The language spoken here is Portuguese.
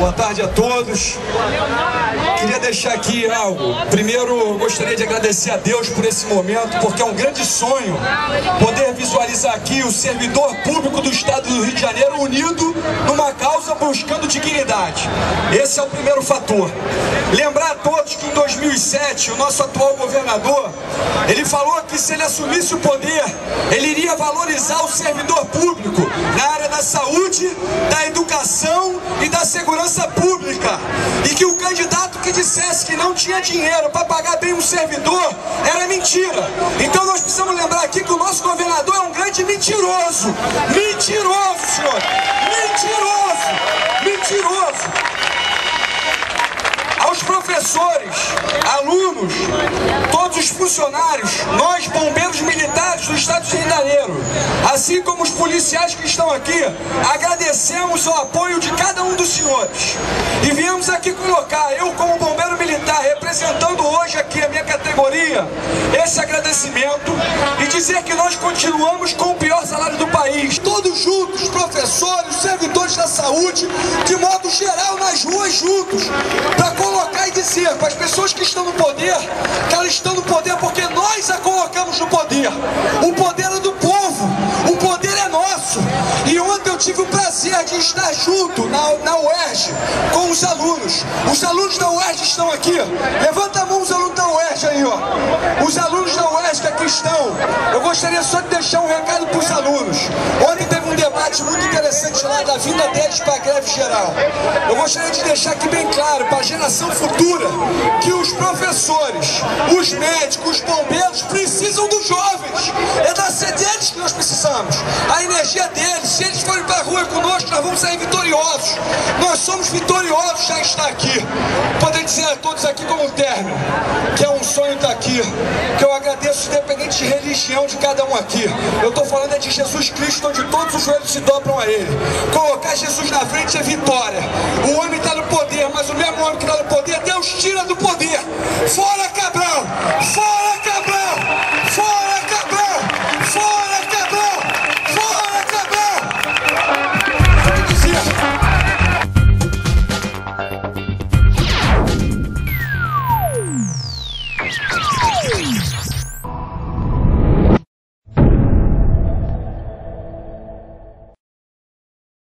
Boa tarde a todos. Queria deixar aqui algo. Primeiro, gostaria de agradecer a Deus por esse momento, porque é um grande sonho poder visualizar aqui o servidor público do Estado do Rio de Janeiro unido numa causa buscando dignidade. Esse é o primeiro fator. Lembrar a todos que em 2007, o nosso atual governador, ele falou que se ele assumisse o poder, ele iria valorizar o servidor público na área da saúde, da educação e da segurança pública, e que o candidato que dissesse que não tinha dinheiro para pagar bem um servidor era mentira. Então nós precisamos lembrar aqui que o nosso governador é um grande mentiroso. Mentiroso, senhor! Mentiroso! Mentiroso! Aos professores, alunos, todos os funcionários, nós bombeiros militares do Estado do Rio de Janeiro, assim como os policiais que estão aqui, agradecemos o apoio de cada um dos senhores. E viemos aqui colocar, eu como bombeiro militar, representando hoje aqui a minha categoria, esse agradecimento e dizer que nós continuamos com o pior salário do país. Todos juntos, professores, servidores da saúde, de modo geral nas ruas juntos, para colocar e dizer para as pessoas que estão no poder, que elas estão no poder porque nós a colocamos no poder. O poder é do povo, o poder é nosso. E ontem eu tive o prazer de estar junto na UERJ com os alunos. Os alunos da UERJ estão aqui. Levanta a mão os alunos da UERJ aí, ó. Os alunos da UERJ que aqui estão. Eu gostaria só de deixar um recado para os alunos. Ontem teve um debate muito interessante lá da vinda deles para a greve geral. Eu gostaria de deixar aqui bem claro para a geração futura que os professores, os médicos, os bombeiros precisam dos jovens. É deles que nós precisamos. A energia deles. Se eles forem para a rua conosco, nós vamos sair vitoriosos. Nós somos vitoriosos já estar aqui. Poder dizer a todos aqui como término, que é um sonho estar aqui, que eu agradeço independente de religião de cada um aqui. Eu estou falando é de Jesus Cristo, onde todos os joelhos se dobram a Ele. Colocar Jesus na frente é vitória. O homem está no poder, mas o mesmo homem que está no